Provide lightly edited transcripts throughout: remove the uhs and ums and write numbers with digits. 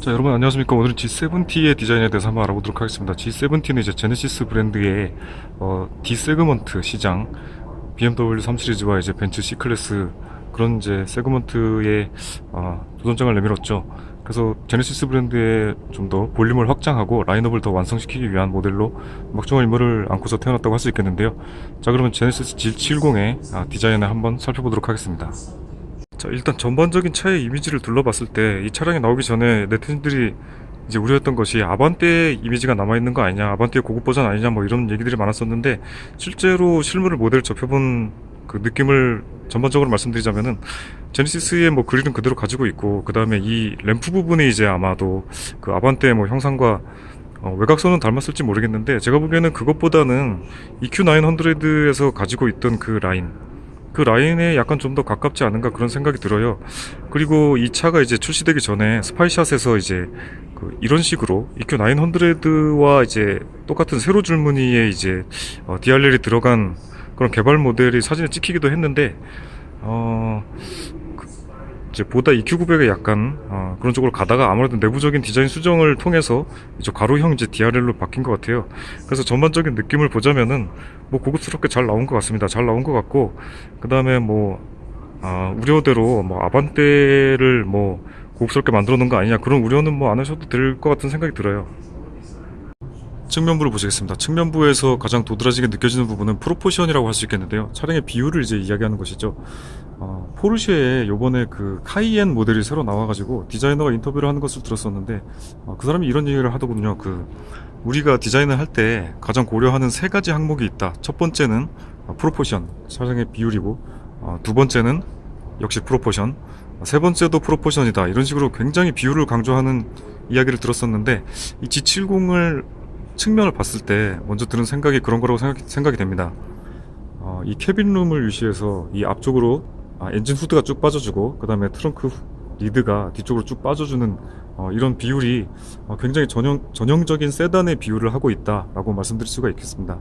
자, 여러분 안녕하십니까. 오늘은 G70의 디자인에 대해서 한번 알아보도록 하겠습니다. G70는 이제 제네시스 브랜드의 D 세그먼트 시장, BMW 3 시리즈와 이제 벤츠 C 클래스 그런 이제 세그먼트에 도전장을 내밀었죠. 그래서 제네시스 브랜드의 좀 더 볼륨을 확장하고 라인업을 더 완성시키기 위한 모델로 막중한 임무를 안고서 태어났다고 할 수 있겠는데요. 자, 그러면 제네시스 G70의 디자인을 한번 살펴보도록 하겠습니다. 자, 일단 전반적인 차의 이미지를 둘러봤을 때 이 차량이 나오기 전에 네티즌들이 이제 우려했던 것이 아반떼 이미지가 남아있는 거 아니냐, 아반떼 고급 버전 아니냐, 뭐 이런 얘기들이 많았었는데, 실제로 실물 모델을 접해본 그 느낌을 전반적으로 말씀드리자면은 제네시스의 뭐 그릴은 그대로 가지고 있고, 그 다음에 이 램프 부분이 이제 아마도 그 아반떼 뭐 형상과 외곽선은 닮았을지 모르겠는데, 제가 보기에는 그것보다는 EQ900에서 가지고 있던 그 라인에 약간 좀 더 가깝지 않은가 그런 생각이 들어요. 그리고 이 차가 이제 출시되기 전에 스파이샷에서 이제 이런 식으로 EQ900와 이제 똑같은 세로 줄무늬에 이제 DRL이 들어간 그런 개발 모델이 사진에 찍히기도 했는데, 이제 보다 EQ900에 약간 그런 쪽으로 가다가 아무래도 내부적인 디자인 수정을 통해서 이제 가로형 이제 DRL로 바뀐 것 같아요. 그래서 전반적인 느낌을 보자면은 뭐 고급스럽게 잘 나온 것 같습니다. 잘 나온 것 같고, 그 다음에 뭐 우려대로 뭐 아반떼를 뭐 고급스럽게 만들어 놓은 거 아니냐, 그런 우려는 뭐 안 하셔도 될 것 같은 생각이 들어요. 측면부를 보시겠습니다. 측면부에서 가장 도드라지게 느껴지는 부분은 프로포션이라고 할 수 있겠는데요. 차량의 비율을 이제 이야기하는 것이죠. 포르쉐에 요번에 그 카이엔 모델이 새로 나와가지고 디자이너가 인터뷰를 하는 것을 들었었는데, 그 사람이 이런 얘기를 하더군요. 우리가 디자인을 할 때 가장 고려하는 세 가지 항목이 있다. 첫 번째는 프로포션, 차량의 비율이고, 두 번째는 역시 프로포션, 세 번째도 프로포션이다. 이런 식으로 굉장히 비율을 강조하는 이야기를 들었었는데, 이 G70을 측면을 봤을 때 먼저 드는 생각이 그런 거라고 생각이 됩니다. 이 캐빈룸을 유시해서 이 앞쪽으로 엔진 후드가 쭉 빠져주고, 그 다음에 트렁크 리드가 뒤쪽으로 쭉 빠져주는 이런 비율이 굉장히 전형적인 세단의 비율을 하고 있다라고 말씀드릴 수가 있겠습니다.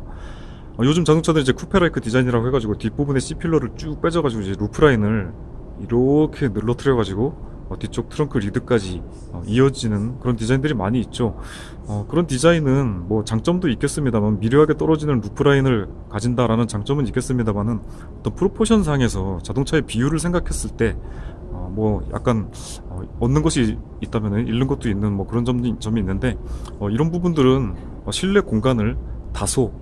요즘 자동차들 이제 쿠페라이크 디자인이라고 해가지고 뒷부분에 C필러를 쭉 빼져가지고 이제 루프라인을 이렇게 늘러뜨려가지고 뒤쪽 트렁크 리드까지 이어지는 그런 디자인들이 많이 있죠. 그런 디자인은 뭐 장점도 있겠습니다만, 미려하게 떨어지는 루프라인을 가진다라는 장점은 있겠습니다만은, 어떤 프로포션 상에서 자동차의 비율을 생각했을 때 뭐 약간 얻는 것이 있다면 잃는 것도 있는 뭐 그런 점이 있는데, 이런 부분들은 실내 공간을 다소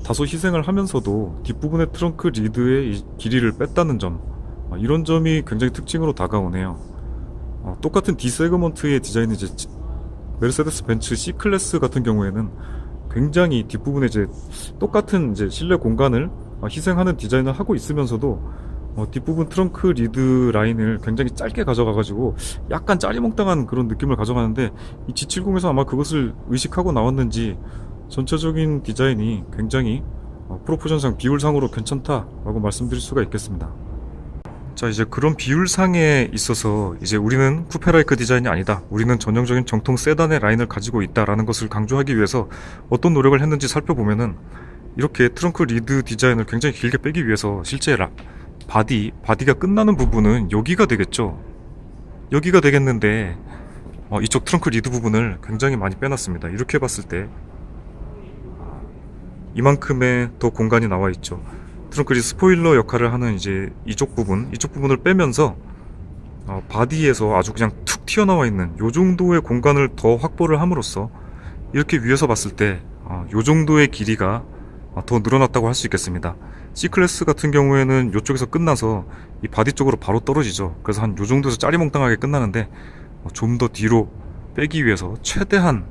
희생을 하면서도 뒷부분의 트렁크 리드의 이 길이를 뺐다는 점, 이런 점이 굉장히 특징으로 다가오네요. 똑같은 D 세그먼트의 디자인이 이제 메르세데스 벤츠 C 클래스 같은 경우에는 굉장히 뒷부분에 이제 똑같은 이제 실내 공간을 희생하는 디자인을 하고 있으면서도 뒷부분 트렁크 리드 라인을 굉장히 짧게 가져가가지고 약간 짜리몽땅한 그런 느낌을 가져가는데, 이 G70에서 아마 그것을 의식하고 나왔는지 전체적인 디자인이 굉장히 프로포션상 비율상으로 괜찮다라고 말씀드릴 수가 있겠습니다. 자, 이제 그런 비율상에 있어서 이제 우리는 쿠페라이크 디자인이 아니다, 우리는 전형적인 정통 세단의 라인을 가지고 있다라는 것을 강조하기 위해서 어떤 노력을 했는지 살펴보면은, 이렇게 트렁크 리드 디자인을 굉장히 길게 빼기 위해서 실제 바디가 끝나는 부분은 여기가 되겠죠. 여기가 되겠는데 이쪽 트렁크 리드 부분을 굉장히 많이 빼놨습니다. 이렇게 봤을 때 이만큼의 더 공간이 나와 있죠. 트렁크 리드 스포일러 역할을 하는 이제 이쪽 부분을 빼면서 바디에서 아주 그냥 툭 튀어나와 있는 요 정도의 공간을 더 확보를 함으로써 이렇게 위에서 봤을 때 요 정도의 길이가 더 늘어났다고 할 수 있겠습니다. C클래스 같은 경우에는 이쪽에서 끝나서 이 바디 쪽으로 바로 떨어지죠. 그래서 한 요 정도에서 짜리몽땅하게 끝나는데, 좀 더 뒤로 빼기 위해서 최대한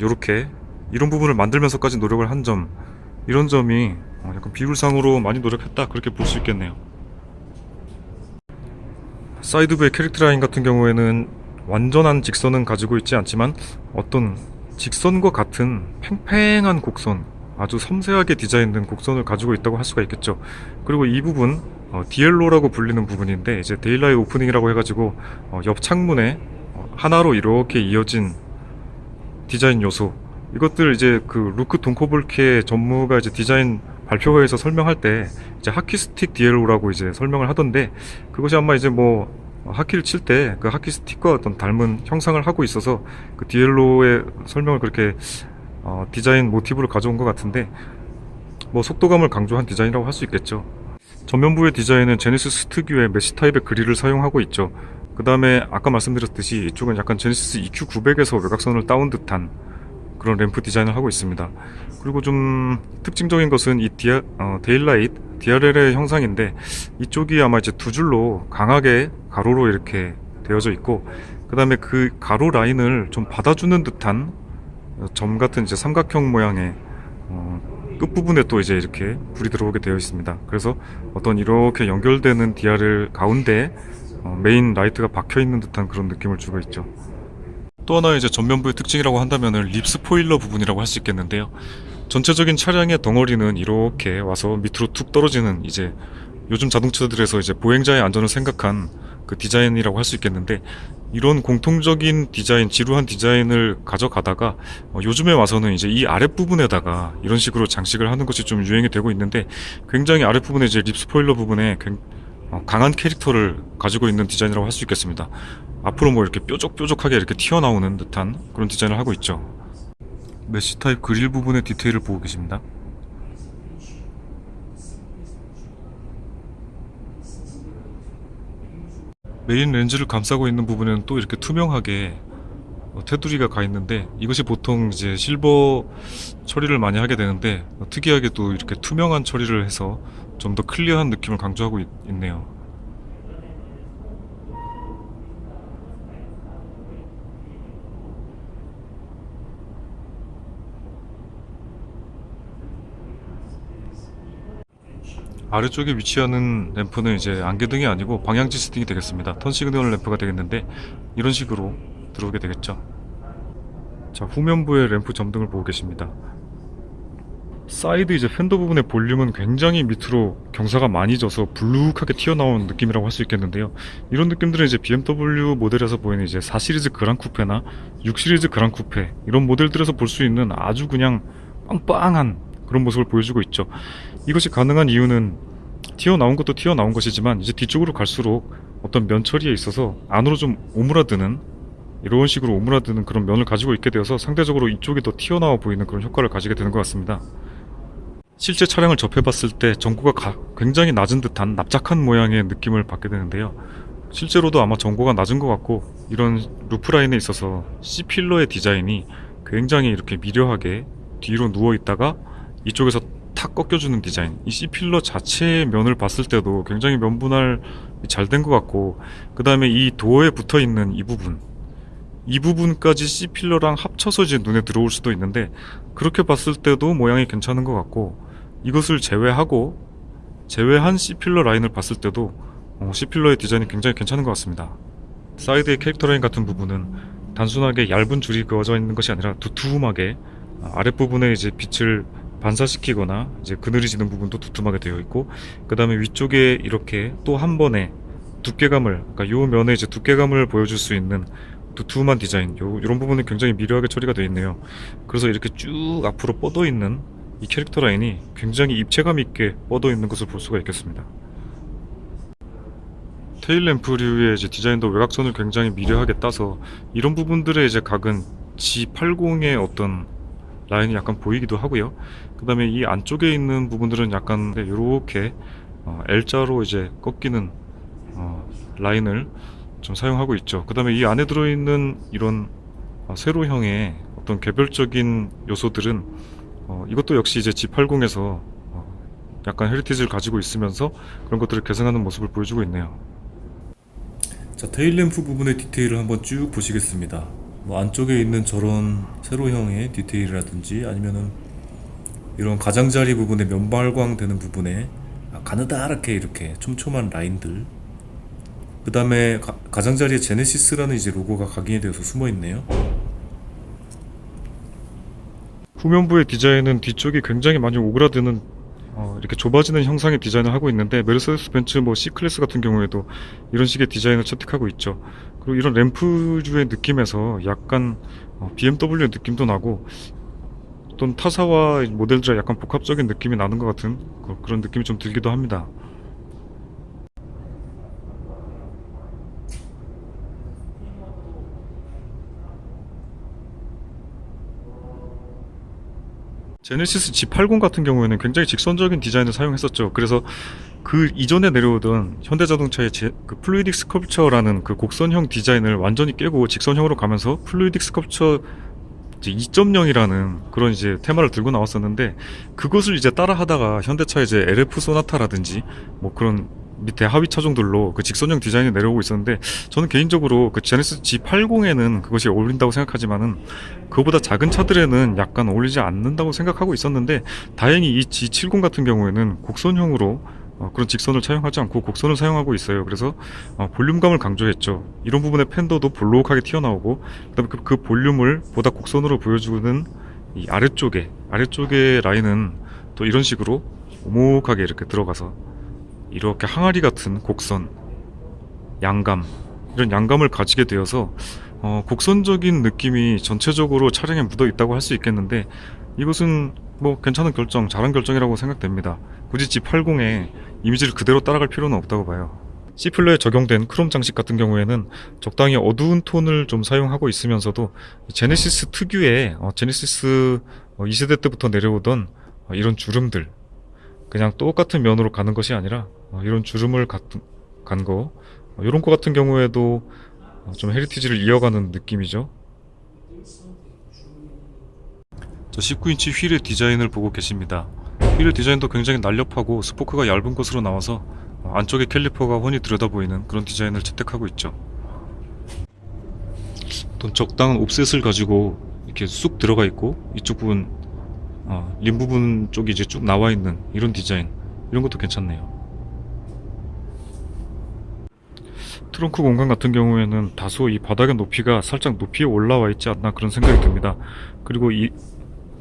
요렇게 이런 부분을 만들면서까지 노력을 한 점, 이런 점이 약간 비율상으로 많이 노력했다, 그렇게 볼 수 있겠네요. 사이드부의 캐릭터 라인 같은 경우에는 완전한 직선은 가지고 있지 않지만 어떤 직선과 같은 팽팽한 곡선, 아주 섬세하게 디자인된 곡선을 가지고 있다고 할 수가 있겠죠. 그리고 이 부분 디엘로라고 불리는 부분인데, 이제 데일라이트 오프닝이라고 해가지고 옆 창문에 하나로 이렇게 이어진 디자인 요소, 이것들 이제 그 루크 돈코볼케 전무가 이제 디자인 발표회에서 설명할 때 이제 하키스틱 디엘로라고 이제 설명을 하던데, 그것이 아마 이제 뭐 하키를 칠 때 그 하키 스틱과 어떤 닮은 형상을 하고 있어서 그 디엘로의 설명을 그렇게 디자인 모티브를 가져온 것 같은데, 뭐 속도감을 강조한 디자인이라고 할 수 있겠죠. 전면부의 디자인은 제네시스 특유의 메시 타입의 그릴을 사용하고 있죠. 그 다음에 아까 말씀드렸듯이 이쪽은 약간 제네시스 EQ900에서 외곽선을 따온 듯한 그런 램프 디자인을 하고 있습니다. 그리고 좀 특징적인 것은 이 데일라이트 DRL의 형상인데, 이쪽이 아마 이제 두 줄로 강하게 가로로 이렇게 되어져 있고, 그 다음에 그 가로 라인을 좀 받아주는 듯한 점 같은 이제 삼각형 모양의 끝부분에 또 이제 이렇게 불이 들어오게 되어 있습니다. 그래서 어떤 이렇게 연결되는 DRL 가운데 메인 라이트가 박혀 있는 듯한 그런 느낌을 주고 있죠. 또 하나 이제 전면부의 특징이라고 한다면은 립 스포일러 부분이라고 할 수 있겠는데요. 전체적인 차량의 덩어리는 이렇게 와서 밑으로 툭 떨어지는, 이제 요즘 자동차들에서 이제 보행자의 안전을 생각한 그 디자인이라고 할 수 있겠는데, 이런 공통적인 디자인, 지루한 디자인을 가져가다가 요즘에 와서는 이제 이 아랫부분에다가 이런 식으로 장식을 하는 것이 좀 유행이 되고 있는데, 굉장히 아랫부분에 이제 립 스포일러 부분에 강한 캐릭터를 가지고 있는 디자인이라고 할 수 있겠습니다. 앞으로 뭐 이렇게 뾰족뾰족하게 이렇게 튀어나오는 듯한 그런 디자인을 하고 있죠. 메시 타입 그릴 부분의 디테일을 보고 계십니다. 메인 렌즈를 감싸고 있는 부분은 또 이렇게 투명하게 테두리가 가 있는데, 이것이 보통 이제 실버 처리를 많이 하게 되는데, 특이하게 또 이렇게 투명한 처리를 해서 좀 더 클리어한 느낌을 강조하고 있네요. 아래쪽에 위치하는 램프는 이제 안개등이 아니고 방향지시등이 되겠습니다. 턴 시그널 램프가 되겠는데, 이런 식으로 들어오게 되겠죠. 자, 후면부의 램프 점등을 보고 계십니다. 사이드 이제 팬더 부분의 볼륨은 굉장히 밑으로 경사가 많이 져서 불룩하게 튀어나온 느낌이라고 할 수 있겠는데요. 이런 느낌들은 이제 BMW 모델에서 보이는 이제 4 시리즈 그랑 쿠페나 6 시리즈 그랑 쿠페, 이런 모델들에서 볼 수 있는 아주 그냥 빵빵한 그런 모습을 보여주고 있죠. 이것이 가능한 이유는 튀어나온 것도 튀어나온 것이지만, 이제 뒤쪽으로 갈수록 어떤 면 처리에 있어서 안으로 좀 오므라드는, 이런 식으로 오므라드는 그런 면을 가지고 있게 되어서 상대적으로 이쪽이 더 튀어나와 보이는 그런 효과를 가지게 되는 것 같습니다. 실제 차량을 접해봤을 때 전고가 굉장히 낮은 듯한 납작한 모양의 느낌을 받게 되는데요. 실제로도 아마 전고가 낮은 것 같고, 이런 루프라인에 있어서 C필러의 디자인이 굉장히 이렇게 미려하게 뒤로 누워있다가 이쪽에서 탁 꺾여주는 디자인, 이 C필러 자체의 면을 봤을 때도 굉장히 면분할 잘 된 것 같고, 그 다음에 이 도어에 붙어있는 이 부분까지 C필러랑 합쳐서 이제 눈에 들어올 수도 있는데, 그렇게 봤을 때도 모양이 괜찮은 것 같고, 이것을 제외한 C필러 라인을 봤을 때도 C필러의 디자인이 굉장히 괜찮은 것 같습니다. 사이드의 캐릭터 라인 같은 부분은 단순하게 얇은 줄이 그어져 있는 것이 아니라 두툼하게 아랫부분에 이제 빛을 반사시키거나 이제 그늘이지는 부분도 두툼하게 되어 있고, 그 다음에 위쪽에 이렇게 또 한 번에 두께감을, 그러니까 요 면에 이제 두께감을 보여줄 수 있는 두툼한 디자인, 이런 부분은 굉장히 미려하게 처리가 되어 있네요. 그래서 이렇게 쭉 앞으로 뻗어 있는 이 캐릭터 라인이 굉장히 입체감 있게 뻗어 있는 것을 볼 수가 있겠습니다. 테일 램프류의 이제 디자인도 외곽선을 굉장히 미려하게 따서 이런 부분들의 이제 각은 G80의 어떤 라인이 약간 보이기도 하고요. 그 다음에 이 안쪽에 있는 부분들은 약간 이렇게 L자로 이제 꺾이는 라인을 좀 사용하고 있죠. 그 다음에 이 안에 들어있는 이런 세로형의 어떤 개별적인 요소들은 이것도 역시 이제 G80에서 약간 헤리티지를 가지고 있으면서 그런 것들을 개선하는 모습을 보여주고 있네요. 자, 테일램프 부분의 디테일을 한번 쭉 보시겠습니다. 뭐 안쪽에 있는 저런 세로형의 디테일이라든지, 아니면은 이런 가장자리 부분에 면발광 되는 부분에 가느다랗게 이렇게 촘촘한 라인들, 그 다음에 가장자리에 제네시스라는 이제 로고가 각인이 되어서 숨어 있네요. 후면부의 디자인은 뒤쪽이 굉장히 많이 오그라드는 이렇게 좁아지는 형상의 디자인을 하고 있는데, 메르세데스 벤츠 뭐 C클래스 같은 경우에도 이런 식의 디자인을 채택하고 있죠. 그리고 이런 램프류의 느낌에서 약간 BMW의 느낌도 나고, 어떤 타사와 모델들의 약간 복합적인 느낌이 나는 것 같은 그런 느낌이 좀 들기도 합니다. 제네시스 G80 같은 경우에는 굉장히 직선적인 디자인을 사용했었죠. 그래서 그 이전에 내려오던 현대자동차의 그 플루이딕 스컬프처라는 그 곡선형 디자인을 완전히 깨고 직선형으로 가면서 플루이딕 스컬프처 이제 2.0이라는 그런 이제 테마를 들고 나왔었는데, 그것을 이제 따라 하다가 현대차 이제 LF 소나타라든지 뭐 그런 밑에 하위 차종들로 그 직선형 디자인이 내려오고 있었는데, 저는 개인적으로 그 제네시스 G80에는 그것이 어울린다고 생각하지만은 그거보다 작은 차들에는 약간 어울리지 않는다고 생각하고 있었는데, 다행히 이 G70 같은 경우에는 곡선형으로 그런 직선을 사용하지 않고 곡선을 사용하고 있어요. 그래서 볼륨감을 강조했죠. 이런 부분에 팬더도 볼록하게 튀어나오고, 그다음에 그 볼륨을 보다 곡선으로 보여주는 이 아래쪽의 라인은 또 이런 식으로 오목하게 이렇게 들어가서 이렇게 항아리 같은 곡선, 양감, 이런 양감을 가지게 되어서 곡선적인 느낌이 전체적으로 차량에 묻어 있다고 할 수 있겠는데, 이것은 뭐 괜찮은 결정, 잘한 결정이라고 생각됩니다. 굳이 G80의 이미지를 그대로 따라갈 필요는 없다고 봐요. C플러에 적용된 크롬 장식 같은 경우에는 적당히 어두운 톤을 좀 사용하고 있으면서도 제네시스 특유의 제네시스 2세대 때부터 내려오던 이런 주름들, 그냥 똑같은 면으로 가는 것이 아니라 이런 주름을 간 거, 이런 거 같은 경우에도 좀 헤리티지를 이어가는 느낌이죠. 저 19인치 휠의 디자인을 보고 계십니다. 휠의 디자인도 굉장히 날렵하고 스포크가 얇은 것으로 나와서 안쪽에 캘리퍼가 훤히 들여다보이는 그런 디자인을 채택하고 있죠. 어떤 적당한 옵셋을 가지고 이렇게 쑥 들어가 있고, 이쪽 부분 림 부분 쪽이 이제 쭉 나와 있는 이런 디자인, 이런 것도 괜찮네요. 트렁크 공간 같은 경우에는 다소 이 바닥의 높이가 살짝 높이 올라와 있지 않나 그런 생각이 듭니다. 그리고 이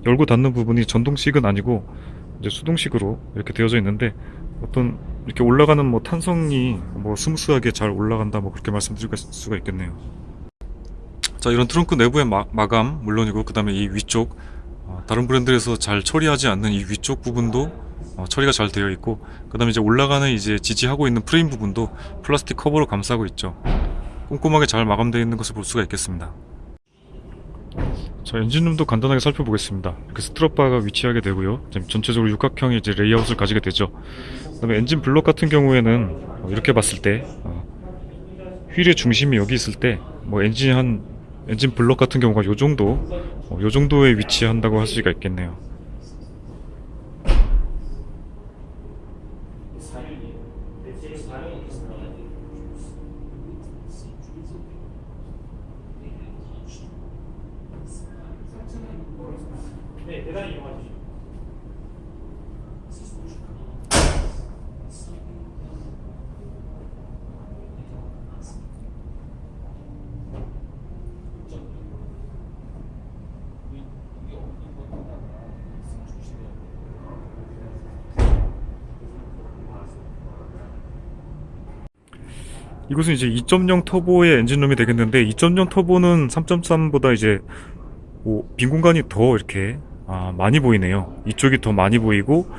열고 닫는 부분이 전동식은 아니고 이제 수동식으로 이렇게 되어져 있는데, 어떤 이렇게 올라가는 뭐 탄성이 뭐 스무스하게 잘 올라간다, 뭐 그렇게 말씀드릴 수가 있겠네요. 자, 이런 트렁크 내부의 마감 물론이고, 그 다음에 이 위쪽 다른 브랜드에서 잘 처리하지 않는 이 위쪽 부분도 처리가 잘 되어 있고, 그 다음에 이제 올라가는 이제 지지하고 있는 프레임 부분도 플라스틱 커버로 감싸고 있죠. 꼼꼼하게 잘 마감되어 있는 것을 볼 수가 있겠습니다. 자, 엔진룸도 간단하게 살펴보겠습니다. 이렇게 스트럿바가 위치하게 되고요. 전체적으로 육각형의 이제 레이아웃을 가지게 되죠. 그 다음에 엔진 블록 같은 경우에는 이렇게 봤을 때 휠의 중심이 여기 있을 때 뭐 엔진 블록 같은 경우가 요 정도에 위치한다고 할 수가 있겠네요. 이것은 이제 2.0 터보의 엔진룸이 되겠는데, 2.0 터보는 3.3보다 이제 빈 공간이 더 이렇게 많이 보이네요. 이쪽이 더 많이 보이고,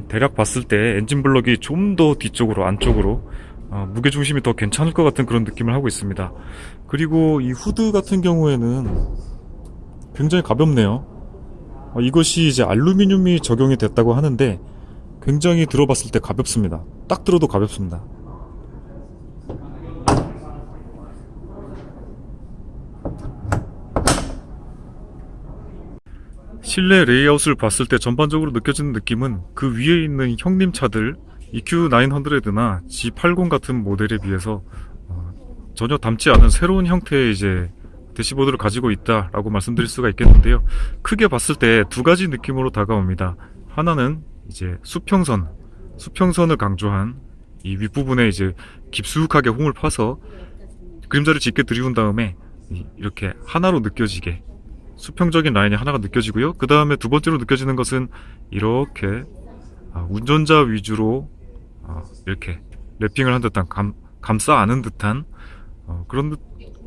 대략 봤을 때 엔진 블럭이 좀 더 뒤쪽으로, 안쪽으로 무게중심이 더 괜찮을 것 같은 그런 느낌을 하고 있습니다. 그리고 이 후드 같은 경우에는 굉장히 가볍네요. 이것이 이제 알루미늄이 적용이 됐다고 하는데, 굉장히 들어봤을 때 가볍습니다. 딱 들어도 가볍습니다. 실내 레이아웃을 봤을 때 전반적으로 느껴지는 느낌은 그 위에 있는 형님 차들 EQ900나 G80 같은 모델에 비해서 전혀 닮지 않은 새로운 형태의 이제 대시보드를 가지고 있다라고 말씀드릴 수가 있겠는데요. 크게 봤을 때 두 가지 느낌으로 다가옵니다. 하나는 이제 수평선을 강조한 이 윗부분에 이제 깊숙하게 홈을 파서 그림자를 짙게 들이운 다음에 이렇게 하나로 느껴지게 수평적인 라인이 하나가 느껴지고요. 그 다음에 두 번째로 느껴지는 것은 이렇게 운전자 위주로 이렇게 랩핑을 한 듯한 감싸 안은 듯한 그런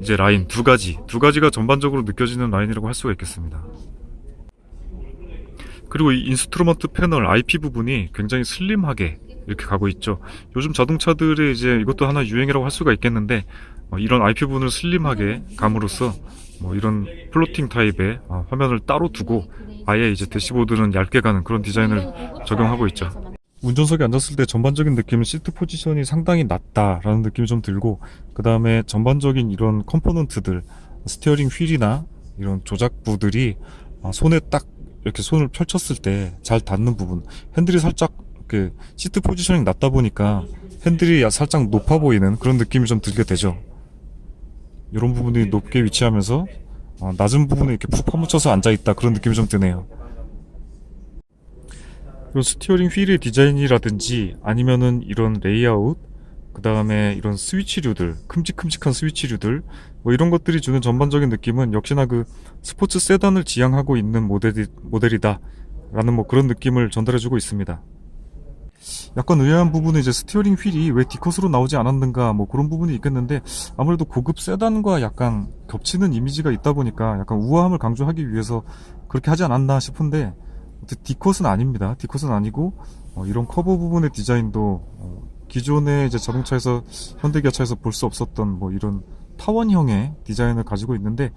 이제 라인 두 가지가 전반적으로 느껴지는 라인이라고 할 수가 있겠습니다. 그리고 이 인스트루먼트 패널 IP 부분이 굉장히 슬림하게 이렇게 가고 있죠. 요즘 자동차들의 이제 이것도 하나 유행이라고 할 수가 있겠는데, 이런 IP 부분을 슬림하게 감으로써 뭐 이런 플로팅 타입의 화면을 따로 두고 아예 이제 대시보드는 얇게 가는 그런 디자인을 적용하고 있죠. 운전석에 앉았을 때 전반적인 느낌은 시트 포지션이 상당히 낮다라는 느낌이 좀 들고, 그 다음에 전반적인 이런 컴포넌트들, 스티어링 휠이나 이런 조작부들이 손에 딱 이렇게 손을 펼쳤을 때 잘 닿는 부분, 핸들이 살짝 그 시트 포지셔닝 낮다 보니까 핸들이 살짝 높아 보이는 그런 느낌이 좀 들게 되죠. 이런 부분이 높게 위치하면서 낮은 부분에 이렇게 푹 파묻혀서 앉아있다, 그런 느낌이 좀 드네요. 그리고 스티어링 휠의 디자인이라든지 아니면은 이런 레이아웃, 그 다음에 이런 스위치류들, 큼직큼직한 스위치류들, 뭐 이런 것들이 주는 전반적인 느낌은 역시나 그 스포츠 세단을 지향하고 있는 모델이다 라는 뭐 그런 느낌을 전달해주고 있습니다. 약간 의아한 부분은 이제 스티어링 휠이 왜 D컷으로 나오지 않았는가, 뭐 그런 부분이 있겠는데, 아무래도 고급 세단과 약간 겹치는 이미지가 있다 보니까 약간 우아함을 강조하기 위해서 그렇게 하지 않았나 싶은데, D컷은 아닙니다. D컷은 아니고 이런 커버 부분의 디자인도 기존의 이제 자동차에서, 현대기아차에서 볼 수 없었던 뭐 이런 타원형의 디자인을 가지고 있는데,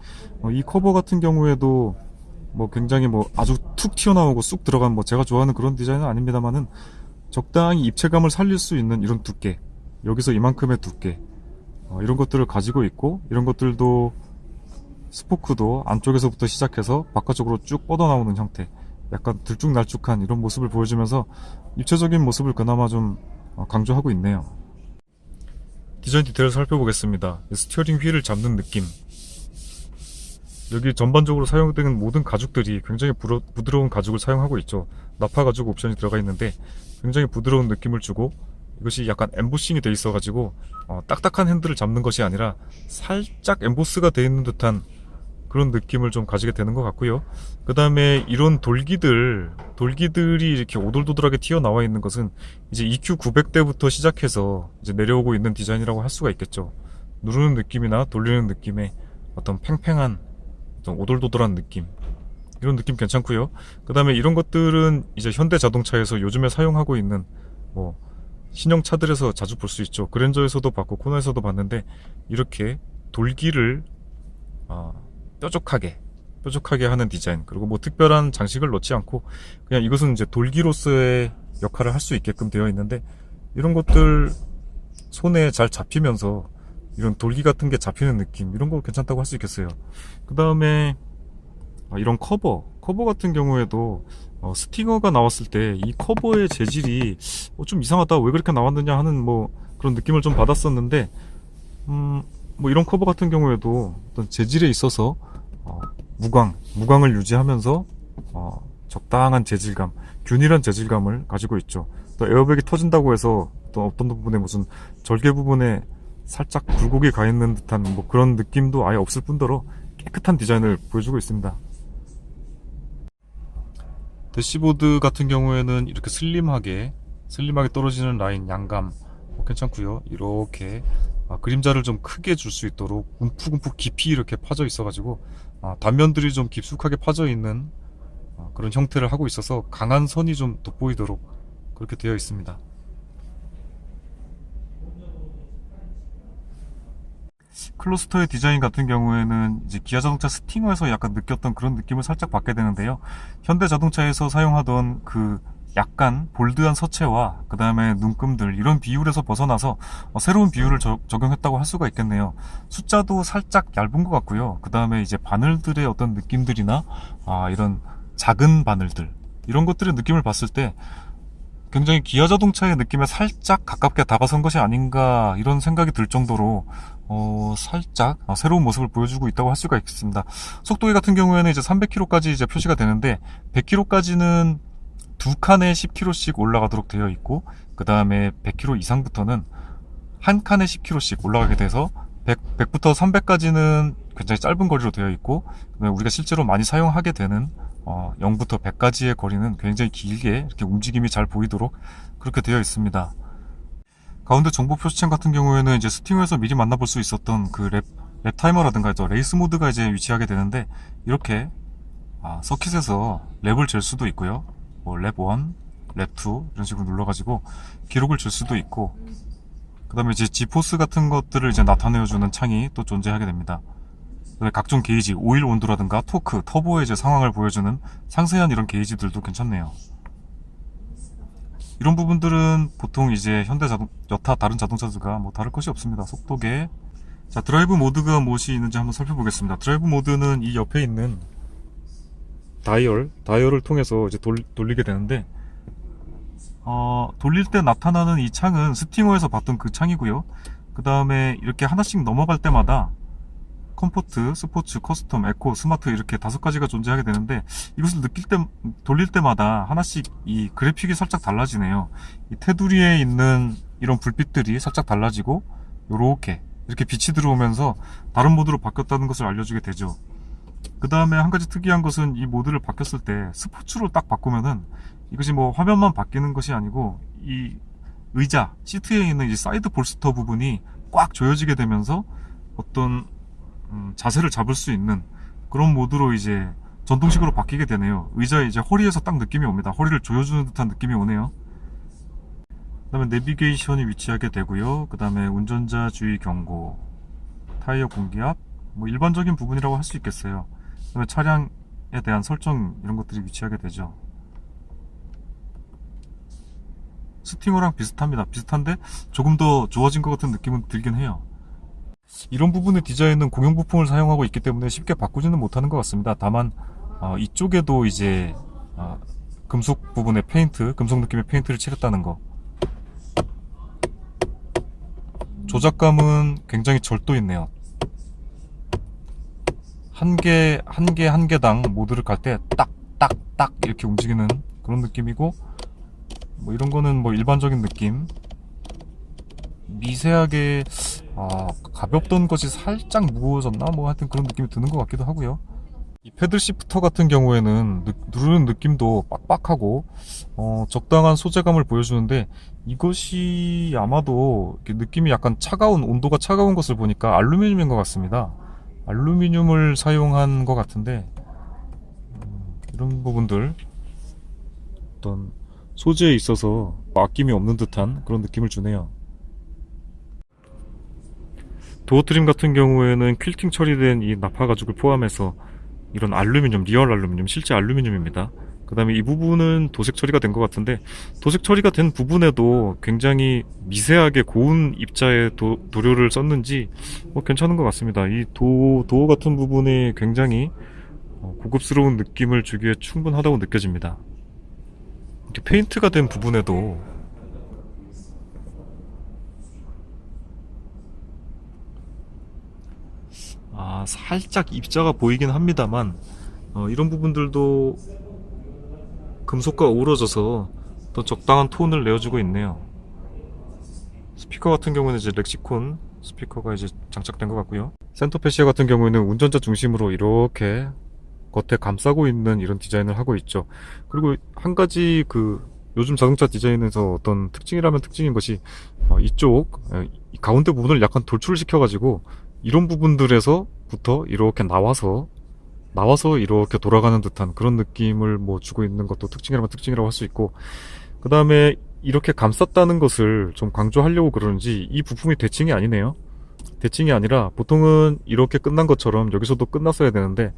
이 커버 같은 경우에도 뭐 굉장히 뭐 아주 툭 튀어나오고 쑥 들어간 뭐 제가 좋아하는 그런 디자인은 아닙니다만은, 적당히 입체감을 살릴 수 있는 이런 두께, 여기서 이만큼의 두께, 이런 것들을 가지고 있고, 이런 것들도 스포크도 안쪽에서부터 시작해서 바깥쪽으로 쭉 뻗어나오는 형태, 약간 들쭉날쭉한 이런 모습을 보여주면서 입체적인 모습을 그나마 좀 강조하고 있네요. 디자인 디테일을 살펴보겠습니다. 스티어링 휠을 잡는 느낌, 여기 전반적으로 사용되는 모든 가죽들이 굉장히 부드러운 가죽을 사용하고 있죠. 나파 가죽 옵션이 들어가 있는데 굉장히 부드러운 느낌을 주고, 이것이 약간 엠보싱이 돼 있어 가지고 딱딱한 핸들을 잡는 것이 아니라 살짝 엠보스가 돼 있는 듯한 그런 느낌을 좀 가지게 되는 것 같고요. 그 다음에 이런 돌기들이 이렇게 오돌도돌하게 튀어나와 있는 것은 이제 EQ900대부터 시작해서 이제 내려오고 있는 디자인이라고 할 수가 있겠죠. 누르는 느낌이나 돌리는 느낌의 어떤 팽팽한, 어떤 오돌도돌한 느낌, 이런 느낌 괜찮고요. 그 다음에 이런 것들은 이제 현대 자동차에서 요즘에 사용하고 있는 뭐 신형차들에서 자주 볼 수 있죠. 그랜저에서도 봤고 코나에서도 봤는데, 이렇게 돌기를 뾰족하게 하는 디자인, 그리고 뭐 특별한 장식을 넣지 않고 그냥 이것은 이제 돌기로서의 역할을 할 수 있게끔 되어 있는데, 이런 것들 손에 잘 잡히면서 이런 돌기 같은 게 잡히는 느낌, 이런 거 괜찮다고 할 수 있겠어요. 그 다음에 이런 커버 같은 경우에도 스팅어가 나왔을 때 이 커버의 재질이 좀 이상하다, 왜 그렇게 나왔느냐 하는 뭐 그런 느낌을 좀 받았었는데, 뭐 이런 커버 같은 경우에도 어떤 재질에 있어서 무광을 유지하면서 적당한 재질감, 균일한 재질감을 가지고 있죠. 또 에어백이 터진다고 해서 또 어떤 부분에 무슨 절개 부분에 살짝 굴곡이 가 있는 듯한 뭐 그런 느낌도 아예 없을 뿐더러 깨끗한 디자인을 보여주고 있습니다. 대시보드 같은 경우에는 이렇게 슬림하게 떨어지는 라인 양감 괜찮고요. 이렇게 그림자를 좀 크게 줄 수 있도록 움푹움푹 깊이 이렇게 파져 있어 가지고 단면들이 좀 깊숙하게 파져 있는 그런 형태를 하고 있어서 강한 선이 좀 돋보이도록 그렇게 되어 있습니다. 클러스터의 디자인 같은 경우에는 이제 기아자동차 스팅어에서 약간 느꼈던 그런 느낌을 살짝 받게 되는데요. 현대자동차에서 사용하던 그 약간 볼드한 서체와 그 다음에 눈금들, 이런 비율에서 벗어나서 새로운 비율을 적용했다고 할 수가 있겠네요. 숫자도 살짝 얇은 것 같고요. 그 다음에 이제 바늘들의 어떤 느낌들이나 이런 작은 바늘들, 이런 것들의 느낌을 봤을 때 굉장히 기아자동차의 느낌에 살짝 가깝게 다가선 것이 아닌가, 이런 생각이 들 정도로 살짝 새로운 모습을 보여주고 있다고 할 수가 있겠습니다. 속도계 같은 경우에는 이제 300km까지 이제 표시가 되는데, 100km까지는 두 칸에 10km씩 올라가도록 되어 있고, 그 다음에 100km 이상부터는 한 칸에 10km씩 올라가게 돼서 100부터 300까지는 굉장히 짧은 거리로 되어 있고, 우리가 실제로 많이 사용하게 되는 0부터 100까지의 거리는 굉장히 길게 이렇게 움직임이 잘 보이도록 그렇게 되어 있습니다. 가운데 정보 표시창 같은 경우에는 이제 스팅어에서 미리 만나볼 수 있었던 그 랩 타이머라든가 레이스 모드가 이제 위치하게 되는데, 이렇게 서킷에서 랩을 잴 수도 있고요. 뭐 랩 1, 랩 2 이런 식으로 눌러가지고 기록을 줄 수도 있고, 그 다음에 이제 지포스 같은 것들을 이제 나타내어주는 창이 또 존재하게 됩니다. 그다음에 각종 게이지, 오일 온도라든가 토크, 터보의 이제 상황을 보여주는 상세한 이런 게이지들도 괜찮네요. 이런 부분들은 보통 이제 여타 다른 자동차들과 뭐 다를 것이 없습니다. 속도계. 자, 드라이브 모드가 무엇이 있는지 한번 살펴보겠습니다. 드라이브 모드는 이 옆에 있는 다이얼을 통해서 이제 돌리게 되는데, 돌릴 때 나타나는 이 창은 스팅어에서 봤던 그 창이고요. 그 다음에 이렇게 하나씩 넘어갈 때마다 컴포트, 스포츠, 커스텀, 에코, 스마트 이렇게 5가지가 존재하게 되는데, 이것을 돌릴 때마다 하나씩 이 그래픽이 살짝 달라지네요. 이 테두리에 있는 이런 불빛들이 살짝 달라지고, 이렇게 빛이 들어오면서 다른 모드로 바뀌었다는 것을 알려주게 되죠. 그 다음에 한 가지 특이한 것은 이 모드를 바뀌었을 때 스포츠로 딱 바꾸면은 이것이 뭐 화면만 바뀌는 것이 아니고 이 의자, 시트에 있는 이 사이드 볼스터 부분이 꽉 조여지게 되면서 어떤 자세를 잡을 수 있는 그런 모드로 이제 전동식으로 바뀌게 되네요. 의자에 이제 허리에서 딱 느낌이 옵니다. 허리를 조여주는 듯한 느낌이 오네요. 그 다음에 내비게이션이 위치하게 되고요. 그 다음에 운전자 주의 경고, 타이어 공기압, 뭐 일반적인 부분이라고 할 수 있겠어요. 그 다음에 차량에 대한 설정 이런 것들이 위치하게 되죠. 스팅어랑 비슷한데 조금 더 좋아진 것 같은 느낌은 들긴 해요. 이런 부분의 디자인은 공용 부품을 사용하고 있기 때문에 쉽게 바꾸지는 못하는 것 같습니다. 다만 이쪽에도 이제 금속 부분에 금속 느낌의 페인트를 칠했다는 거. 조작감은 굉장히 절도 있네요. 한 개당 모드를 갈 때 딱 이렇게 움직이는 그런 느낌이고, 뭐 이런 거는 뭐 일반적인 느낌. 미세하게 가볍던 것이 살짝 무거워졌나 뭐 하여튼 그런 느낌이 드는 것 같기도 하고요. 이 패들 시프터 같은 경우에는 누르는 느낌도 빡빡하고 적당한 소재감을 보여주는데, 이것이 아마도 느낌이 약간 온도가 차가운 것을 보니까 알루미늄인 것 같습니다. 알루미늄을 사용한 것 같은데, 이런 부분들 어떤 소재에 있어서 아낌이 없는 듯한 그런 느낌을 주네요. 도어 트림 같은 경우에는 퀼팅 처리된 이 나파 가죽을 포함해서 이런 알루미늄, 리얼 알루미늄, 실제 알루미늄입니다. 그 다음에 이 부분은 도색 처리가 된 것 같은데, 도색 처리가 된 부분에도 굉장히 미세하게 고운 입자의 도료를 썼는지 뭐 괜찮은 것 같습니다. 이 도어 같은 부분이 굉장히 고급스러운 느낌을 주기에 충분하다고 느껴집니다. 이렇게 페인트가 된 부분에도 살짝 입자가 보이긴 합니다만, 이런 부분들도 금속과 어우러져서 더 적당한 톤을 내어주고 있네요. 스피커 같은 경우는 이제 렉시콘 스피커가 이제 장착된 것 같고요. 센터 패시아 같은 경우에는 운전자 중심으로 이렇게 겉에 감싸고 있는 이런 디자인을 하고 있죠. 그리고 한 가지 요즘 자동차 디자인에서 어떤 특징이라면 특징인 것이 이쪽 가운데 부분을 약간 돌출을 시켜가지고 이런 부분들에서부터 이렇게 나와서 이렇게 돌아가는 듯한 그런 느낌을 뭐 주고 있는 것도 특징이라면 특징이라고 할 수 있고, 그 다음에 이렇게 감쌌다는 것을 좀 강조하려고 그러는지 이 부품이 대칭이 아니네요. 대칭이 아니라 보통은 이렇게 끝난 것처럼 여기서도 끝났어야 되는데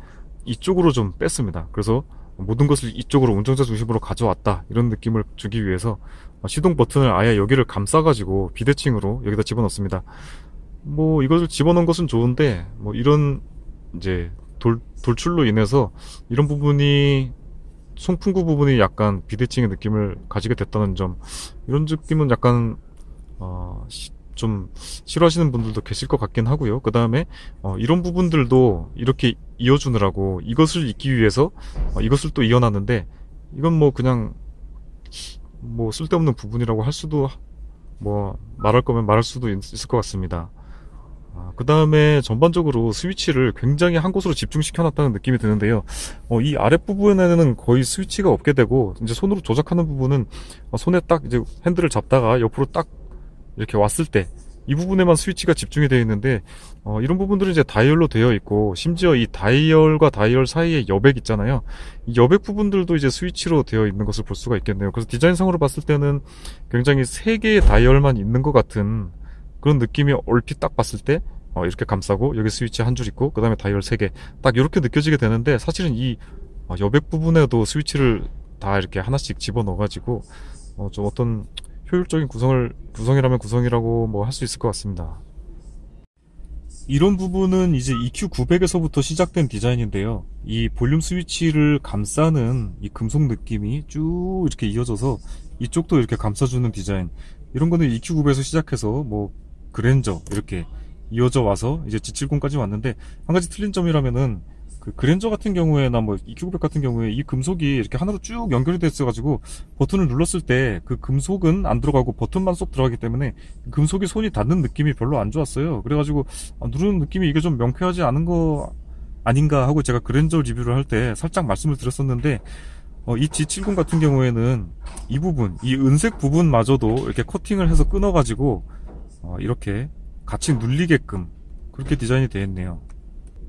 이쪽으로 좀 뺐습니다. 그래서 모든 것을 이쪽으로 운전자 중심으로 가져왔다 이런 느낌을 주기 위해서 시동 버튼을 아예 여기를 감싸가지고 비대칭으로 여기다 집어넣습니다. 뭐 이것을 집어넣은 것은 좋은데 뭐 이런 이제 돌출로 인해서 이런 부분이 송풍구 부분이 약간 비대칭의 느낌을 가지게 됐다는 점, 이런 느낌은 약간 좀 싫어하시는 분들도 계실 것 같긴 하고요. 그 다음에 이런 부분들도 이렇게 이어주느라고 이것을 잇기 위해서 이것을 또 이어놨는데, 이건 뭐 그냥 뭐 쓸데없는 부분이라고 할 수도, 뭐 말할 거면 말할 수도 있을 것 같습니다. 그 다음에 전반적으로 스위치를 굉장히 한 곳으로 집중시켜 놨다는 느낌이 드는데요. 이 아랫부분에는 거의 스위치가 없게 되고, 이제 손으로 조작하는 부분은 손에 딱 이제 핸들을 잡다가 옆으로 딱 이렇게 왔을 때 이 부분에만 스위치가 집중이 되어 있는데, 이런 부분들은 이제 다이얼로 되어 있고, 심지어 이 다이얼과 다이얼 사이에 여백 있잖아요. 이 여백 부분들도 이제 스위치로 되어 있는 것을 볼 수가 있겠네요. 그래서 디자인상으로 봤을 때는 굉장히 3개의 다이얼만 있는 것 같은 그런 느낌이 얼핏 딱 봤을 때 이렇게 감싸고 여기 스위치 한 줄 있고 그 다음에 다이얼 3개 딱 이렇게 느껴지게 되는데, 사실은 이 여백 부분에도 스위치를 다 이렇게 하나씩 집어넣어 가지고 좀 어떤 효율적인 구성이라면 구성이라고 뭐 할 수 있을 것 같습니다. 이런 부분은 이제 EQ900에서부터 시작된 디자인인데요. 이 볼륨 스위치를 감싸는 이 금속 느낌이 쭉 이렇게 이어져서 이쪽도 이렇게 감싸주는 디자인. 이런 거는 EQ900에서 시작해서 뭐 그랜저 이렇게 이어져 와서 이제 G70까지 왔는데, 한 가지 틀린 점이라면은 그 그랜저 같은 경우에나 뭐 EQ900 같은 경우에 이 금속이 이렇게 하나로 쭉 연결이 돼 있어가지고 버튼을 눌렀을 때 그 금속은 안 들어가고 버튼만 쏙 들어가기 때문에 금속이 손이 닿는 느낌이 별로 안 좋았어요. 그래가지고 누르는 느낌이 이게 좀 명쾌하지 않은 거 아닌가 하고 제가 그랜저 리뷰를 할 때 살짝 말씀을 드렸었는데, 이 G70 같은 경우에는 이 부분, 이 은색 부분마저도 이렇게 커팅을 해서 끊어가지고 이렇게 같이 눌리게끔 그렇게 디자인이 되어 있네요.